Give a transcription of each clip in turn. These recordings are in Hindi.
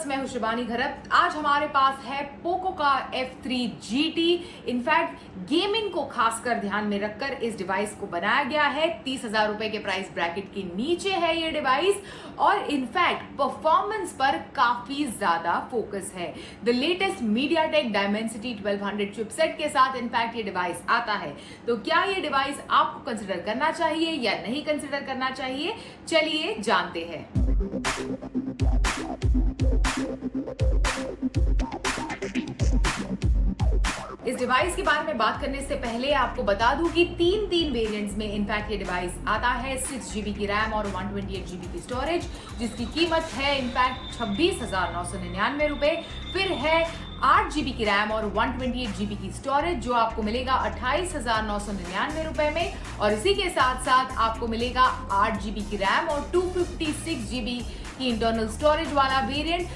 व्यूअर्स, मैं हूं शिवानी घरत। आज हमारे पास है पोको का F3 GT। इनफैक्ट गेमिंग को खासकर ध्यान में रखकर इस डिवाइस को बनाया गया है। 30,000 रुपए के प्राइस ब्रैकेट के नीचे है ये डिवाइस और इनफैक्ट परफॉर्मेंस पर काफी ज्यादा फोकस है। The latest MediaTek Dimensity 1200 chipset के साथ इनफैक्ट ये डिवाइस आता है। तो क्या ये डिवाइस आपको कंसिडर करना चाहिए या नहीं कंसिडर करना चाहिए, चलिए जानते हैं। इस डिवाइस के बारे में बात करने से पहले आपको बता दूं कि तीन वेरिएंट्स में इनफैक्ट ये डिवाइस आता है। 6GB की रैम और 128GB की स्टोरेज, जिसकी कीमत है इनफैक्ट 26,999 रुपए। फिर है 8GB की रैम और 128GB की स्टोरेज, जो आपको मिलेगा 28,999 रुपए में। और इसी के साथ साथ आपको मिलेगा 8GB की रैम और 256GB की इंटरनल स्टोरेज वाला वेरिएंट,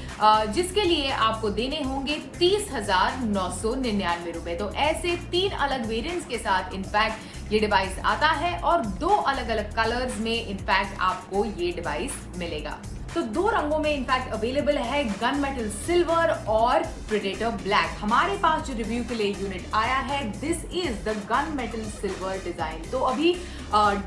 जिसके लिए आपको देने होंगे 30,999 रुपए। तो ऐसे 3 अलग वेरिएंट्स के साथ इनफैक्ट ये डिवाइस आता है और 2 अलग अलग कलर्स में इनफैक्ट आपको ये डिवाइस मिलेगा। तो 2 रंगों में इनफैक्ट अवेलेबल है, गन मेटल सिल्वर और प्रेडेटर ब्लैक। हमारे पास जो रिव्यू के लिए यूनिट आया है, this is the gun metal silver design. तो अभी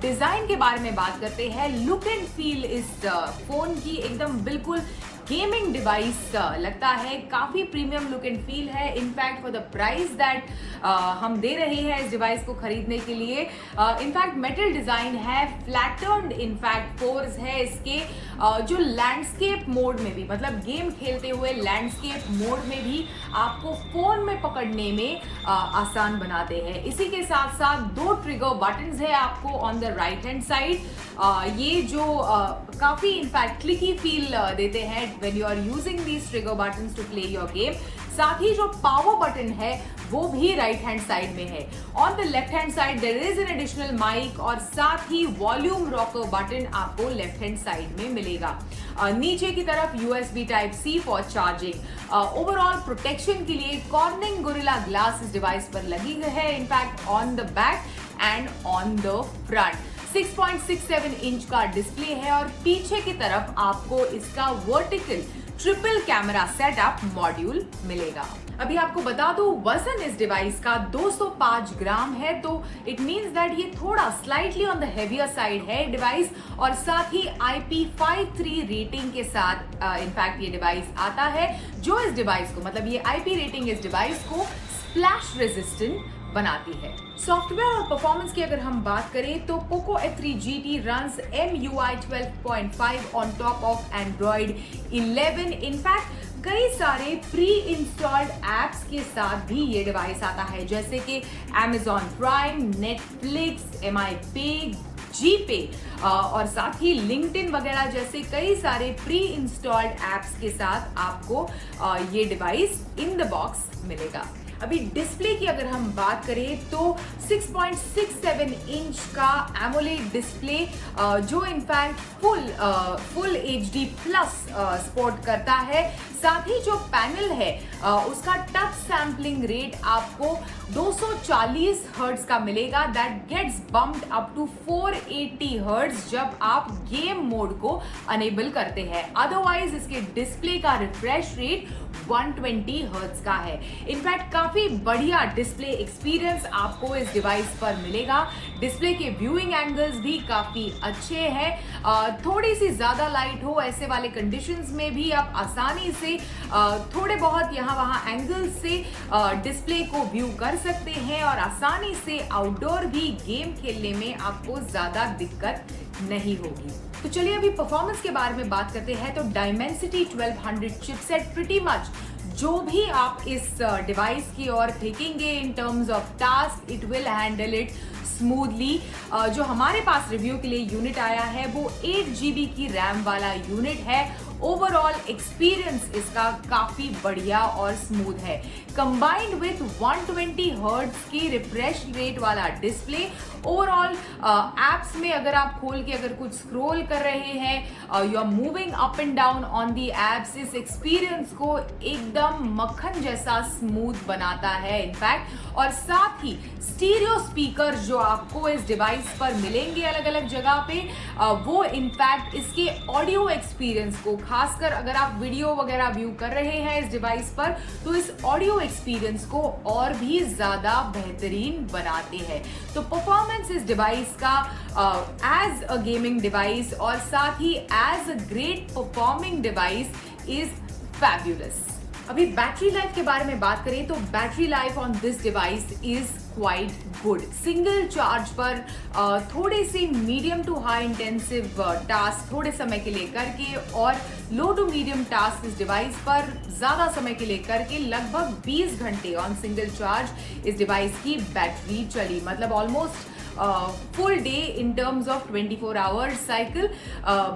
डिजाइन के बारे में बात करते हैं। लुक एंड फील इस फोन की एकदम बिल्कुल गेमिंग डिवाइस लगता है, काफी प्रीमियम लुक एंड फील है। In fact for the price that हम दे रहे हैं इस डिवाइस को खरीदने के लिए, इनफैक्ट मेटल डिजाइन है, फ्लैटर्ड इनफैक्ट पोर्स है इसके, जो लैंडस्केप मोड में भी, मतलब गेम खेलते हुए लैंडस्केप मोड में भी आपको फोन में पकड़ने में आसान बनाते हैं। इसी के साथ साथ 2 ट्रिगर बटन्स है आपको on the right hand side, ये जो काफी इनफैक्ट क्लिकी फील देते हैं when you are using these trigger buttons to play your game। साथ ही जो पावर बटन है वो भी राइट हैंड साइड में है। On the left hand side there is an additional mic और साथ ही वॉल्यूम रॉकर बटन आपको लेफ्ट हैंड साइड में मिलेगा। नीचे की तरफ USB Type-C for charging. Overall protection के लिए कॉर्निंग गोरिल्ला ग्लास इस डिवाइस पर लगी है, in fact on the back and on the front. 6.67 inch का डिस्प्ले है और पीछे की तरफ आपको इसका vertical triple camera setup module मिलेगा। अभी आपको बता दूं, वजन इस डिवाइस का 205 ग्राम है, तो इट मींस दैट ये थोड़ा slightly on the heavier side है डिवाइस। और साथ ही IP53 रेटिंग के साथ इनफैक्ट ये डिवाइस आता है, जो इस डिवाइस को, मतलब ये IP रेटिंग इस डिवाइस को स्प्लैश रेजिस्टेंट बनाती है। सॉफ्टवेयर और परफॉर्मेंस की अगर हम बात करें तो Poco F3 GT runs MUI 12.5 on top of Android 11। In fact कई सारे प्री इंस्टॉल्ड एप्स के साथ भी ये डिवाइस आता है, जैसे कि Amazon Prime, Netflix, MI Pay, GPay और साथ ही LinkedIn वगैरह जैसे कई सारे प्री इंस्टॉल्ड एप्स के साथ आपको ये डिवाइस इन द बॉक्स मिलेगा। अभी डिस्प्ले की अगर हम बात करें तो 6.67 इंच का एमोलेड डिस्प्ले, जो in fact full HD plus support करता है। साथ ही जो पैनल है उसका टच सैम्पलिंग रेट आपको 240 हर्ट्ज का मिलेगा, that gets bumped up to 480 hertz जब आप गेम मोड को अनेबल करते हैं। अदरवाइज इसके डिस्प्ले का रिफ्रेश रेट 120 हर्ट्ज का है। इनफैक्ट काफी बढ़िया डिस्प्ले एक्सपीरियंस आपको इस डिवाइस पर मिलेगा। डिस्प्ले के व्यूइंग एंगल्स भी काफी अच्छे हैं। थोड़ी सी ज्यादा लाइट हो ऐसे वाले कंडीशंस में भी आप आसानी से थोड़े बहुत यहाँ वहाँ एंगल्स से डिस्प्ले को व्यू कर सकते हैं और आसानी से आउटडोर भी गेम खेलने में आपको ज्यादा दिक्कत नहीं होगी। तो चलिए अभी परफॉर्मेंस के बारे में बात करते हैं। तो डायमेंसिटी 1200 चिपसेट प्रीटी मच जो भी आप इस डिवाइस की ओर फेंकेंगे in terms of task, it will handle it smoothly. जो हमारे पास रिव्यू के लिए यूनिट आया है वो 8GB की रैम वाला यूनिट है। ओवरऑल एक्सपीरियंस इसका काफी बढ़िया और स्मूथ है। कंबाइंड विथ 120 हर्ट्ज की रिफ्रेश रेट वाला डिस्प्ले, ओवरऑल एप्स में अगर आप खोल के अगर कुछ स्क्रॉल कर रहे हैं, you are moving up and down on the apps, इस एक्सपीरियंस को एकदम मक्खन जैसा स्मूथ बनाता है इनफैक्ट। और साथ ही स्टीरियो स्पीकर जो आपको इस डिवाइस पर मिलेंगे अलग अलग जगह पे, वो इनफैक्ट इसके ऑडियो एक्सपीरियंस को खासकर अगर आप वीडियो वगैरह व्यू कर रहे हैं इस डिवाइस पर, तो इस ऑडियो एक्सपीरियंस को और भी ज्यादा बेहतरीन बनाते हैं। तो परफॉर्मेंस इस डिवाइस का एज अ गेमिंग डिवाइस और साथ ही as a great performing device is fabulous. अभी बैटरी लाइफ के बारे में बात करें तो battery life on this device is quite good. Single charge पर थोड़े से medium to high intensive task थोड़े समय के लिए करके और लो टू मीडियम टास्क इस डिवाइस पर ज्यादा समय के लिए करके लगभग 20 घंटे ऑन सिंगल चार्ज इस डिवाइस की बैटरी चली। मतलब almost full day in terms of 24 hours cycle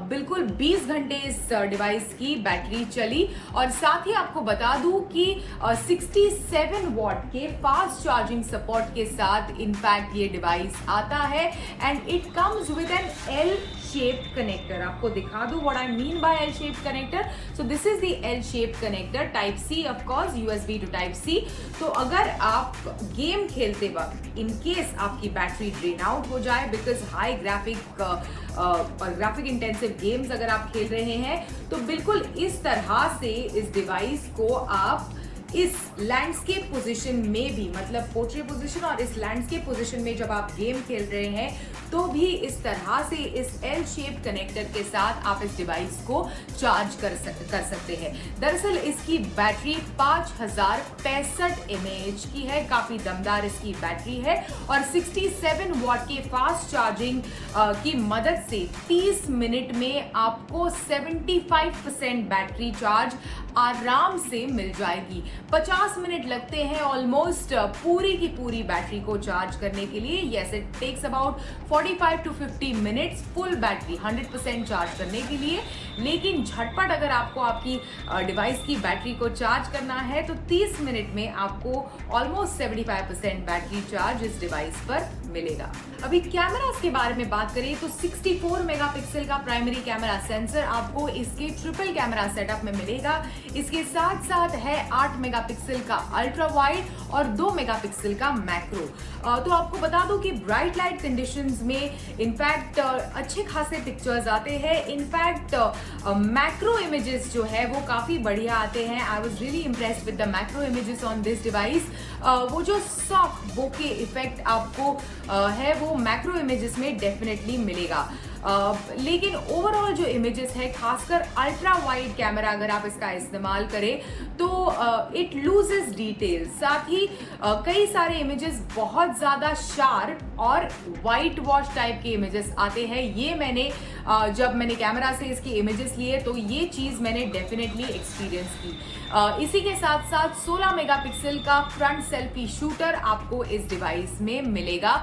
बिल्कुल 20 घंटे इस डिवाइस की बैटरी चली। और साथ ही आपको बता दूं कि 67 वॉट के फास्ट चार्जिंग सपोर्ट के साथ इनफैक्ट ये डिवाइस आता है and it comes with an L shaped connector। आपको दिखा दूं what I mean by L shaped connector। So this is the L shaped connector, type C of course, USB to type C। तो अगर आप गेम खेलते वक्त इन केस आपकी बैटरी ड्रेन आउट हो जाए बिकॉज हाई ग्राफिक और ग्राफिक इंटेंसिव गेम्स अगर आप खेल रहे हैं, तो बिल्कुल इस तरह से इस डिवाइस को आप इस लैंडस्केप पोजीशन में भी, मतलब पोर्ट्रेट पोजीशन और इस लैंडस्केप पोजीशन में जब आप गेम खेल रहे हैं तो भी इस तरह से इस एल शेप कनेक्टर के साथ आप इस डिवाइस को चार्ज कर सकते हैं। दरअसल इसकी बैटरी 5065 mAh की है, काफी दमदार इसकी बैटरी है और 67 वॉट के फास्ट चार्जिंग की मदद से 30 मिनट में आपको 75% बैटरी चार्ज आराम से मिल जाएगी। 50 मिनट लगते हैं ऑलमोस्ट पूरी की पूरी बैटरी को चार्ज करने के लिए। Yes, it takes about 45 to 50 minutes full battery 100% charge करने के लिए। लेकिन झटपट अगर आपको आपकी डिवाइस की बैटरी को चार्ज करना है तो 30 मिनट में आपको ऑलमोस्ट 75% बैटरी चार्ज इस डिवाइस पर मिलेगा। अभी कैमरास के बारे में बात करें तो 64 मेगापिक्सल का प्राइमरी कैमरा सेंसर आपको इसके ट्रिपल कैमरा सेटअप में मिलेगा। इसके साथ साथ है 8 मेगापिक्सल का अल्ट्रा वाइड और 2 मेगापिक्सल का मैक्रो। तो आपको बता दूं कि ब्राइट लाइट कंडीशंस में इनफैक्ट अच्छे खासे पिक्चर्स आते हैं। इनफैक्ट मैक्रो इमेजेस जो है वो काफी बढ़िया आते हैं। I was really impressed with the macro images on this device. वो जो सॉफ्ट बोके इफेक्ट आपको है वो मैक्रो इमेजेस में डेफिनेटली मिलेगा। लेकिन ओवरऑल जो इमेजेस है, खासकर अल्ट्रा वाइड कैमरा अगर आप इसका इस्तेमाल करें तो इट लूजेस डिटेल। साथ ही कई सारे इमेजेस बहुत ज्यादा शार्प और वाइट वॉश टाइप के इमेजेस आते हैं। ये मैंने जब मैंने कैमरा से इसके इमेजेस लिए तो ये चीज मैंने डेफिनेटली एक्सपीरियंस की। इसी के साथ साथ 16 मेगापिक्सल का फ्रंट सेल्फी शूटर आपको इस डिवाइस में मिलेगा,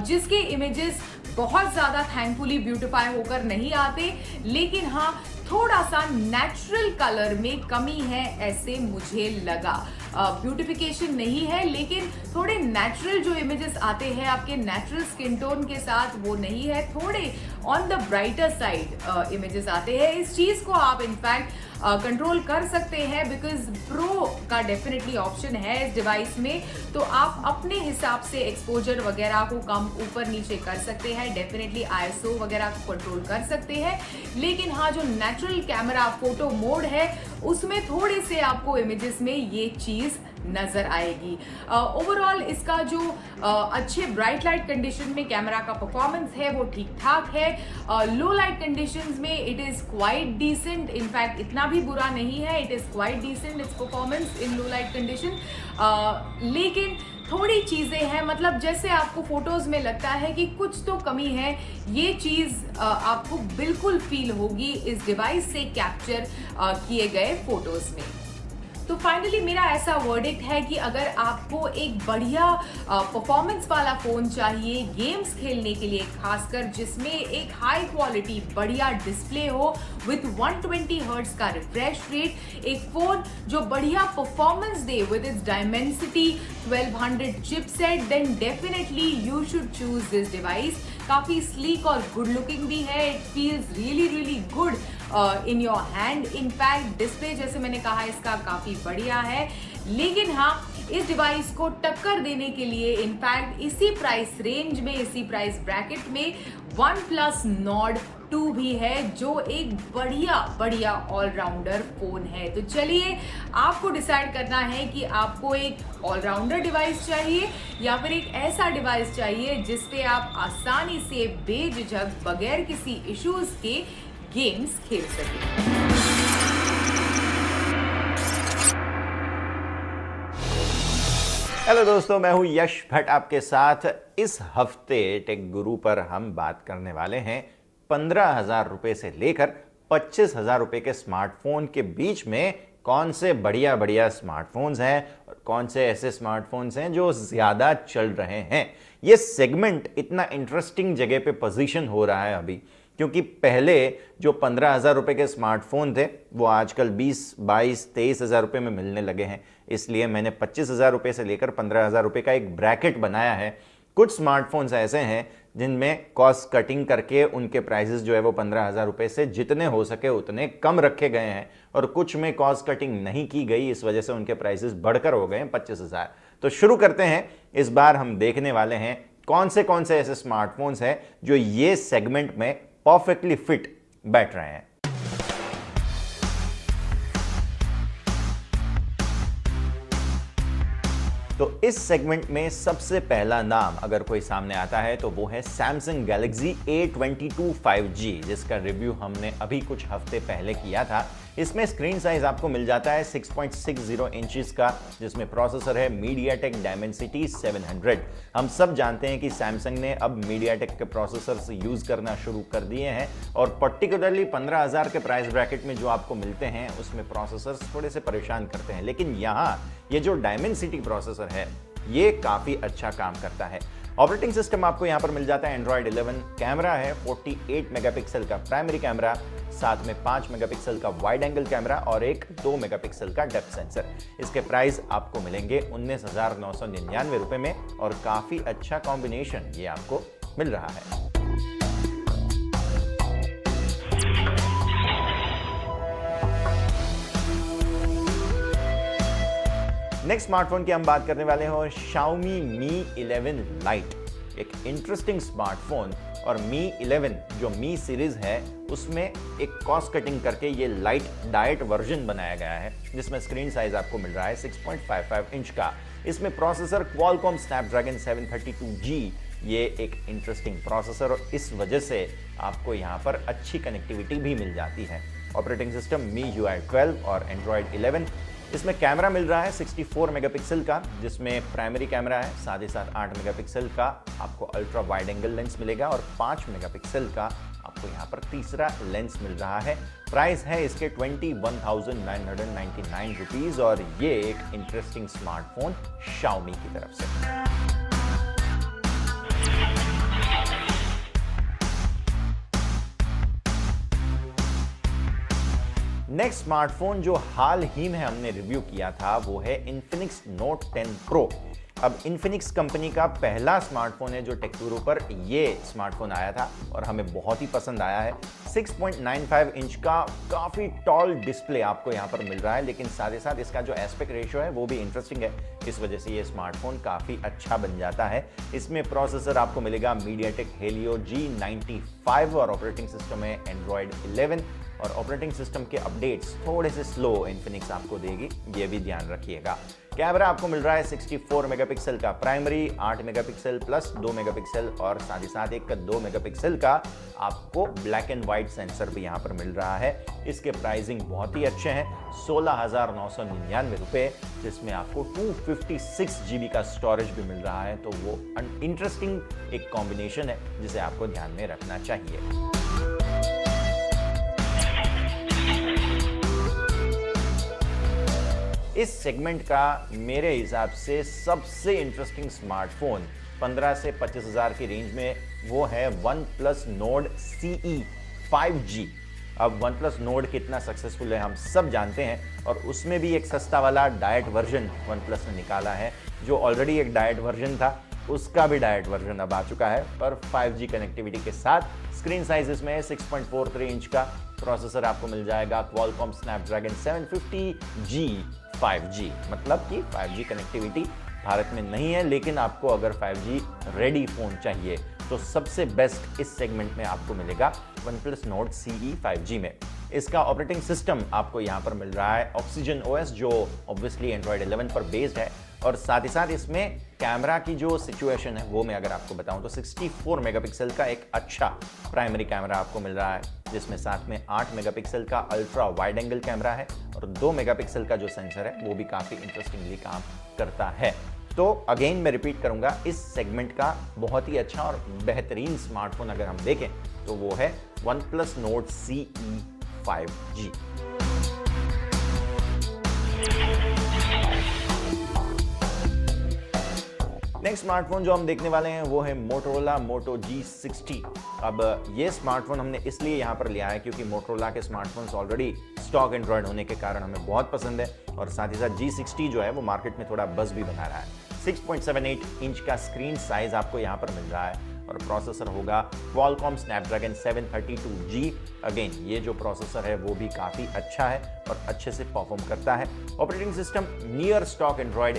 जिसके इमेजेस बहुत ज्यादा थैंकफुली ब्यूटिफाई होकर नहीं आते, लेकिन हाँ थोड़ा सा नेचुरल कलर में कमी है ऐसे मुझे लगा। ब्यूटिफिकेशन नहीं है लेकिन थोड़े नेचुरल जो इमेजेस आते हैं आपके नेचुरल स्किन टोन के साथ वो नहीं है, थोड़े on the brighter side images आते हैं। इस चीज को आप इनफैक्ट कंट्रोल कर सकते हैं बिकॉज प्रो का डेफिनेटली ऑप्शन है इस डिवाइस में, तो आप अपने हिसाब से एक्सपोजर वगैरह को कम ऊपर नीचे कर सकते हैं। डेफिनेटली आईएसओ वगैरह को कंट्रोल कर सकते हैं, लेकिन हाँ जो नेचुरल कैमरा फोटो मोड है उसमें थोड़े से आपको इमेजेस में ये चीज नजर आएगी। ओवरऑल इसका जो अच्छे ब्राइट लाइट कंडीशन में कैमरा का परफॉर्मेंस है वो ठीक ठाक है। लो लाइट कंडीशंस में it is quite decent, in fact इतना भी बुरा नहीं है, it is quite decent its performance in low light condition. लेकिन थोड़ी चीजें हैं, मतलब जैसे आपको फोटोज में लगता है कि कुछ तो कमी है, ये चीज आपको बिल्कुल फील होगी इस डिवाइस से कैप्चर किए गए फोटोज में। तो फाइनली मेरा ऐसा वर्डिक्ट है कि अगर आपको एक बढ़िया परफॉर्मेंस वाला फोन चाहिए गेम्स खेलने के लिए, खासकर जिसमें एक हाई क्वालिटी बढ़िया डिस्प्ले हो विथ 120 हर्ट्ज का रिफ्रेश रेट, एक फोन जो बढ़िया परफॉर्मेंस दे with its Dimensity 1200 chipset, then definitely you should choose this device. काफी स्लीक और गुड लुकिंग भी है, it feels really really good in your hand. In fact display जैसे मैंने कहा इसका काफी बढ़िया है, लेकिन हाँ इस डिवाइस को टक्कर देने के लिए इनफैक्ट इसी प्राइस रेंज में, इसी प्राइस ब्रैकेट में OnePlus Nord 2 भी है, जो एक बढ़िया ऑलराउंडर फोन है। तो चलिए, आपको डिसाइड करना है कि आपको एक ऑलराउंडर डिवाइस चाहिए या फिर एक ऐसा डिवाइस चाहिए जिसपे आप आसानी से बेझिझक बगैर किसी इश्यूज के गेम्स खेल सकें। हेलो दोस्तों, मैं हूं यश भट्ट आपके साथ। इस हफ्ते टेक गुरु पर हम बात करने वाले हैं 15,000 रुपए से लेकर 25,000 रुपए के स्मार्टफोन के बीच में कौन से बढ़िया स्मार्टफोन्स हैं और कौन से ऐसे स्मार्टफोन्स हैं जो ज़्यादा चल रहे हैं। ये सेगमेंट इतना इंटरेस्टिंग जगह पे पोजीशन हो रहा है अभी, क्योंकि पहले जो 15,000 रुपए के स्मार्टफोन थे वो आजकल 20, 22, 23,000 रुपए में मिलने लगे हैं। इसलिए मैंने 25,000 रुपए से लेकर 15,000 रुपए का एक ब्रैकेट बनाया है। कुछ स्मार्टफोन्स ऐसे हैं जिनमें कॉस्ट कटिंग करके उनके प्राइसेस जो है वो 15,000 रुपए से जितने हो सके उतने कम रखे गए हैं, और कुछ में कॉस्ट कटिंग नहीं की गई, इस वजह से उनके प्राइसेस बढ़कर हो गए हैं 25,000। तो शुरू करते हैं। इस बार हम देखने वाले हैं कौन से ऐसे स्मार्टफोन्स हैं जो ये सेगमेंट में परफेक्टली फिट बैठ रहे हैं। तो इस सेगमेंट में सबसे पहला नाम अगर कोई सामने आता है तो वो है Samsung Galaxy A22 5G, जिसका रिव्यू हमने अभी कुछ हफ्ते पहले किया था। इसमें स्क्रीन साइज आपको मिल जाता है 6.60 इंचेस का, जिसमें प्रोसेसर है MediaTek Dimensity 700। हम सब जानते हैं कि सैमसंग ने अब MediaTek के प्रोसेसर्स यूज करना शुरू कर दिए हैं, और पर्टिकुलरली 15,000 के प्राइस ब्रैकेट में जो आपको मिलते हैं उसमें प्रोसेसर्स थोड़े से परेशान करते हैं। लेकिन यहाँ ये जो Dimensity प्रोसेसर है ये काफी अच्छा काम करता है। ऑपरेटिंग सिस्टम आपको यहां पर मिल जाता है Android 11। कैमरा है 48 मेगापिक्सल का प्राइमरी कैमरा, साथ में 5 मेगापिक्सल का वाइड एंगल कैमरा और एक 2 मेगापिक्सल का डेप्थ सेंसर। इसके प्राइस आपको मिलेंगे 19,999 रुपए में, और काफी अच्छा कॉम्बिनेशन ये आपको मिल रहा है। नेक्स्ट स्मार्टफोन की हम बात करने वाले हैं Xiaomi Mi 11 Lite। एक इंटरेस्टिंग स्मार्टफोन, और Mi 11 जो Mi सीरीज है उसमें एक कॉस्ट कटिंग करके ये लाइट डाइट वर्जन बनाया गया है, जिसमें स्क्रीन साइज आपको मिल रहा है 6.55 इंच का। इसमें प्रोसेसर Qualcomm Snapdragon 732G, ये एक इंटरेस्टिंग प्रोसेसर, और इस वजह से आपको यहाँ पर अच्छी कनेक्टिविटी भी मिल जाती है। ऑपरेटिंग सिस्टम MIUI 12 और Android 11। इसमें कैमरा मिल रहा है 64 मेगापिक्सल का, जिसमें प्राइमरी कैमरा है, साथ ही साथ 8 मेगापिक्सल का आपको अल्ट्रा वाइड एंगल लेंस मिलेगा, और 5 मेगापिक्सल का आपको यहाँ पर तीसरा लेंस मिल रहा है। प्राइस है इसके 21,999 रुपीज, और ये एक इंटरेस्टिंग स्मार्टफोन Xiaomi की तरफ से। नेक्स्ट स्मार्टफोन जो हाल ही में हमने रिव्यू किया था वो है Infinix Note 10 Pro। अब Infinix कंपनी का पहला स्मार्टफोन है जो टेकगुरु पर ये स्मार्टफोन आया था, और हमें बहुत ही पसंद आया है। 6.95 इंच का काफ़ी टॉल डिस्प्ले आपको यहाँ पर मिल रहा है, लेकिन साथ ही साथ इसका जो एस्पेक्ट रेशियो है वो भी इंटरेस्टिंग है। इस वजह से ये स्मार्टफोन काफ़ी अच्छा बन जाता है। इसमें प्रोसेसर आपको मिलेगा MediaTek Helio G95, और ऑपरेटिंग सिस्टम है Android 11, और ऑपरेटिंग सिस्टम के अपडेट्स थोड़े से स्लो Infinix आपको देगी, ये भी ध्यान रखिएगा। कैमरा आपको मिल रहा है 64 मेगापिक्सल का प्राइमरी, 8 मेगापिक्सल प्लस 2 मेगापिक्सल, और साथ ही साथ एक 2 मेगापिक्सल का आपको ब्लैक एंड व्हाइट सेंसर भी यहाँ पर मिल रहा है। इसके प्राइसिंग बहुत ही अच्छे हैं, 16,999 रुपए, जिसमें आपको 256 GB का स्टोरेज भी मिल रहा है। तो वो इंटरेस्टिंग एक कॉम्बिनेशन है जिसे आपको ध्यान में रखना चाहिए। इस सेगमेंट का मेरे हिसाब से सबसे इंटरेस्टिंग स्मार्टफोन 15 से 25,000 की रेंज में वो है OnePlus Nord CE 5G। अब OnePlus Nord कितना सक्सेसफुल है हम सब जानते हैं, और उसमें भी एक सस्ता वाला डाइट वर्जन OnePlus ने निकाला है, जो ऑलरेडी एक डाइट वर्जन था उसका भी डाइट वर्जन अब आ चुका है, पर 5G कनेक्टिविटी के साथ। स्क्रीन साइज इसमें 6.43 इंच का, प्रोसेसर आपको मिल जाएगा क्वालकॉम स्नैपड्रैगन 750G 5G, मतलब कि 5G कनेक्टिविटी भारत में नहीं है, लेकिन आपको अगर 5G रेडी फोन चाहिए तो सबसे बेस्ट इस सेगमेंट में आपको मिलेगा OnePlus Nord CE 5G में। इसका ऑपरेटिंग सिस्टम आपको यहाँ पर मिल रहा है Oxygen OS, जो ऑब्वियसली Android 11 पर बेस्ड है, और साथ ही साथ इसमें कैमरा की जो सिचुएशन है वो मैं अगर आपको बताऊं तो 64 मेगापिक्सल का एक अच्छा प्राइमरी कैमरा आपको मिल रहा है, जिसमें साथ में 8 मेगापिक्सल का अल्ट्रा वाइड एंगल कैमरा है और 2 मेगापिक्सल का जो सेंसर है वो भी काफ़ी इंटरेस्टिंगली काम करता है। तो अगेन मैं रिपीट करूंगा, इस सेगमेंट का बहुत ही अच्छा और बेहतरीन स्मार्टफोन अगर हम देखें तो वो है OnePlus Nord CE 5G। Next smartphone जो हम देखने वाले हैं वो है Motorola Moto G60। अब ये स्मार्टफोन हमने इसलिए यहाँ पर लिया है क्योंकि Motorola के स्मार्टफोन्स ऑलरेडी स्टॉक एंड्रॉयड होने के कारण हमें बहुत पसंद है, और साथ ही साथ G60 जो है वो मार्केट में थोड़ा बज़ भी बना रहा है। 6.78 इंच का स्क्रीन साइज आपको यहाँ पर मिल रहा है, और प्रोसेसर होगा Qualcomm Snapdragon 732G। अगेन ये जो प्रोसेसर है वो भी काफ़ी अच्छा है और अच्छे से परफॉर्म करता है। Operating system near stock Android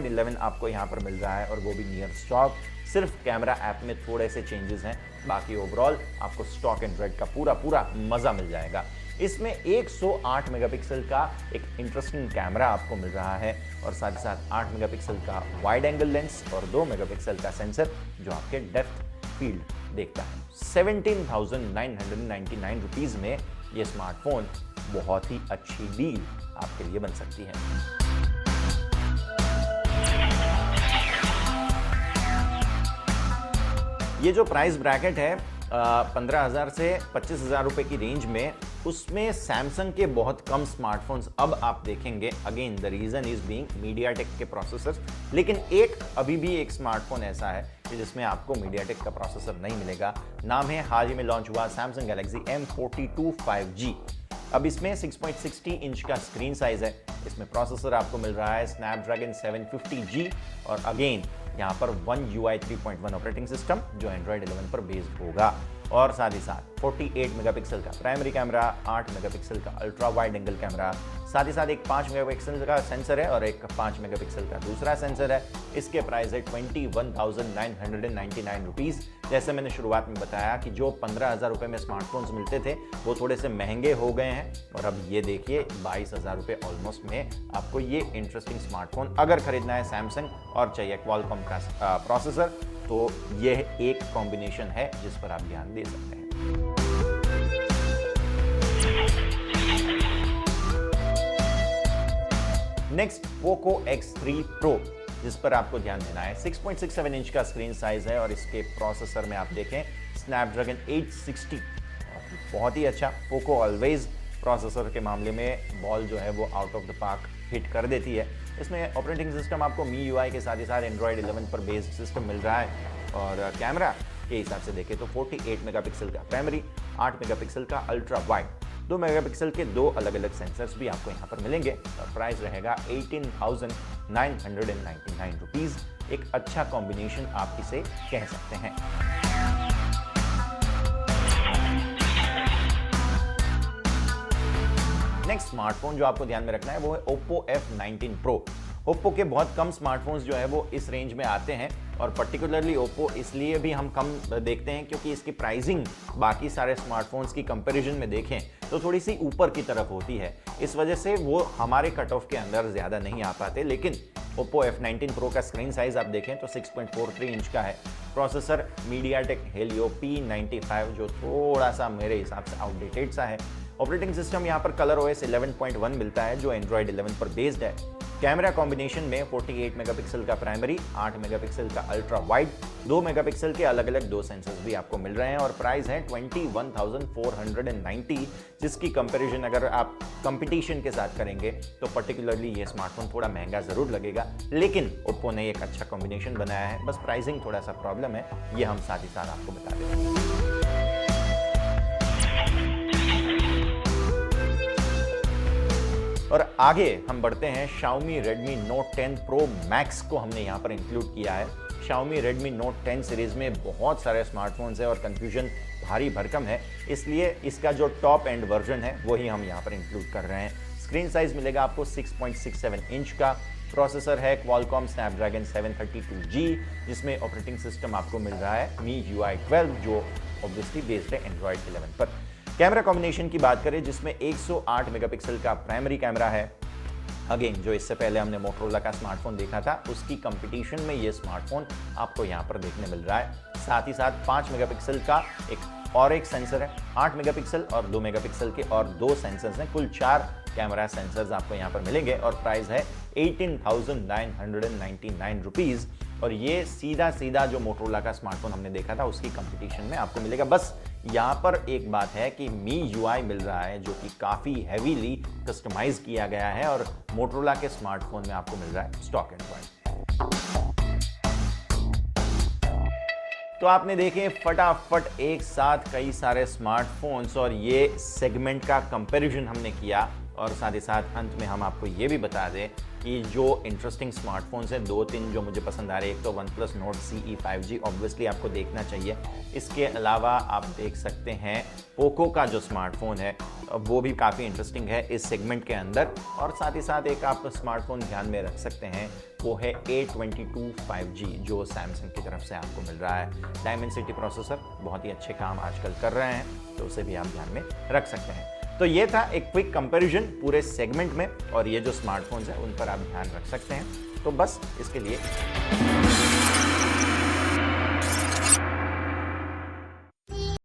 11 आपको यहाँ पर मिल रहा है, और वो भी नियर स्टॉक। सिर्फ कैमरा ऐप में थोड़े से चेंजेस हैं, बाकी ओवरऑल आपको स्टॉक एंड्रॉयड का पूरा मज़ा मिल जाएगा। इसमें 108 मेगापिक्सल का एक इंटरेस्टिंग कैमरा आपको मिल रहा है, और साथ ही साथ 8 मेगापिक्सल का वाइड एंगल लेंस और 2 मेगापिक्सल का सेंसर जो आपके डेप्थ फील्ड देखता है। 17,999 रुपीज़ में ये स्मार्टफोन बहुत ही अच्छी डील आपके लिए बन सकती है। ये जो प्राइस ब्रैकेट है 15,000 से 25,000 रुपए की रेंज में, उसमें सैमसंग के बहुत कम स्मार्टफोन्स अब आप देखेंगे। Again the reason is being MediaTek के प्रोसेसर्स, लेकिन अभी भी एक स्मार्टफोन ऐसा है कि जिसमें आपको मीडियाटेक का प्रोसेसर नहीं मिलेगा। नाम है हाल ही में लॉन्च हुआ सैमसंग गैलेक्सी M42 5G। अब इसमें 6.60 इंच का स्क्रीन साइज है, इसमें प्रोसेसर आपको मिल रहा है स्नैपड्रैगन 750G, और अगेन यहाँ पर One UI 3.1 ऑपरेटिंग सिस्टम जो Android 11 पर बेस्ड होगा, और साथ ही साथ 48 मेगापिक्सल का प्राइमरी कैमरा, 8 मेगापिक्सल का अल्ट्रा वाइड एंगल कैमरा, साथ ही साथ एक 5 मेगापिक्सल का सेंसर है और एक 5 मेगापिक्सल का दूसरा सेंसर है। इसके प्राइस है 21,999 रुपीज़। जैसे मैंने शुरुआत में बताया कि जो 15,000 रुपये में स्मार्टफोन्स मिलते थे वो थोड़े से महंगे हो गए हैं, और अब ये देखिए 22,000 रुपये ऑलमोस्ट में आपको ये इंटरेस्टिंग स्मार्टफोन अगर खरीदना है सैमसंग और चाहिए क्वालकॉम का प्रोसेसर, तो यह एक कॉम्बिनेशन है जिस पर आप ध्यान दे सकते हैं। नेक्स्ट पोको X3 Pro, जिस पर आपको ध्यान देना है। 6.67 इंच का स्क्रीन साइज है, और इसके प्रोसेसर में आप देखें स्नैपड्रैगन 860, बहुत ही अच्छा। पोको ऑलवेज प्रोसेसर के मामले में बॉल जो है वो out of the park hit कर देती है। इसमें ऑपरेटिंग सिस्टम आपको MIUI के साथ ही साथ Android 11 पर बेस्ड सिस्टम मिल रहा है, और कैमरा के हिसाब से देखें तो 48 मेगापिक्सल का प्राइमरी, 8 मेगापिक्सल का अल्ट्रा वाइड, 2 मेगापिक्सल के 2 अलग अलग सेंसर्स भी आपको यहाँ पर मिलेंगे, और प्राइस रहेगा 18,999 रुपीज़। एक अच्छा कॉम्बिनेशन आप इसे कह सकते हैं। नेक्स्ट स्मार्टफोन जो आपको ध्यान में रखना है वो है Oppo F19 Pro। Oppo के बहुत कम स्मार्टफोन्स जो है वो इस रेंज में आते हैं, और पर्टिकुलरली Oppo इसलिए भी हम कम देखते हैं क्योंकि इसकी प्राइसिंग बाकी सारे स्मार्टफोन्स की कंपैरिजन में देखें तो थोड़ी सी ऊपर की तरफ होती है। इस वजह से वो हमारे कट ऑफ के अंदर ज़्यादा नहीं आ पाते। लेकिन Oppo F19 Pro का स्क्रीन साइज आप देखें तो 6.43 इंच का है। प्रोसेसर MediaTek Helio P95 जो थोड़ा सा मेरे हिसाब से आउटडेटेड सा है। ऑपरेटिंग सिस्टम यहाँ पर ColorOS 11.1 मिलता है जो Android 11 पर बेस्ड है। कैमरा कॉम्बिनेशन में 48 मेगापिक्सल का प्राइमरी, 8 मेगापिक्सल का अल्ट्रा वाइड, 2 मेगापिक्सल के अलग अलग 2 सेंसर्स भी आपको मिल रहे हैं, और प्राइस है 21,490, जिसकी कंपैरिजन अगर आप कंपटीशन के साथ करेंगे तो पर्टिकुलरली ये स्मार्टफोन थोड़ा महंगा जरूर लगेगा। लेकिन ओप्पो ने एक अच्छा कॉम्बिनेशन बनाया है, बस प्राइसिंग थोड़ा सा प्रॉब्लम है, ये हम साथ ही साथ आपको बता देते हैं। और आगे हम बढ़ते हैं Xiaomi Redmi Note 10 Pro Max को हमने यहाँ पर इंक्लूड किया है। Xiaomi Redmi Note 10 सीरीज में बहुत सारे स्मार्टफोन्स हैं और कंफ्यूजन भारी भरकम है, इसलिए इसका जो टॉप एंड वर्जन है वही हम यहाँ पर इंक्लूड कर रहे हैं। स्क्रीन साइज मिलेगा आपको 6.67 इंच का। प्रोसेसर है Qualcomm Snapdragon 732G, जिसमें ऑपरेटिंग सिस्टम आपको मिल रहा है MIUI 12, जो ऑब्वियसली बेस्ड है Android 11 पर। कैमरा कॉम्बिनेशन की बात करें, जिसमें 108 मेगापिक्सल का प्राइमरी कैमरा है। अगेन, जो इससे पहले हमने मोटोरोला का स्मार्टफोन देखा था, उसकी कंपटीशन में ये स्मार्टफोन आपको यहाँ पर देखने मिल रहा है। साथ ही साथ 5 मेगापिक्सल का एक सेंसर है, 8 मेगापिक्सल और 2 मेगापिक्सल के और 2 सेंसर्स हैं। कुल 4 कैमरा सेंसर्स आपको यहाँ पर मिलेंगे और प्राइस है 18,999 रुपीज़। और ये सीधा जो मोटोरोला का स्मार्टफोन हमने देखा था उसकी कंपटीशन में आपको मिलेगा। बस यहाँ पर एक बात है कि MIUI मिल रहा है, जो कि काफ़ी हैवीली कस्टमाइज किया गया है, और मोटोरोला के स्मार्टफोन में आपको मिल रहा है स्टॉक एंड्रॉइड। तो आपने देखे फटाफट एक साथ कई सारे स्मार्टफोन्स और ये सेगमेंट का कंपैरिजन हमने किया, और साथ ही साथ अंत में हम आपको ये भी बता दें कि जो इंटरेस्टिंग स्मार्टफोन्स हैं 2-3 जो मुझे पसंद आ रहे हैं, एक तो OnePlus Nord CE 5G obviously आपको देखना चाहिए। इसके अलावा आप देख सकते हैं पोको का जो स्मार्टफोन है वो भी काफ़ी इंटरेस्टिंग है इस सेगमेंट के अंदर। और साथ ही साथ एक आप स्मार्टफोन ध्यान में रख सकते हैं, वो है A22 5G, जो सैमसंग की तरफ से आपको मिल रहा है। Dimensity प्रोसेसर बहुत ही अच्छे काम आजकल कर रहे हैं, तो उसे भी आप ध्यान में रख सकते हैं। तो ये था एक क्विक कंपैरिजन पूरे सेगमेंट में, और ये जो स्मार्टफोन्स हैं उन पर आप ध्यान रख सकते हैं। तो बस इसके लिए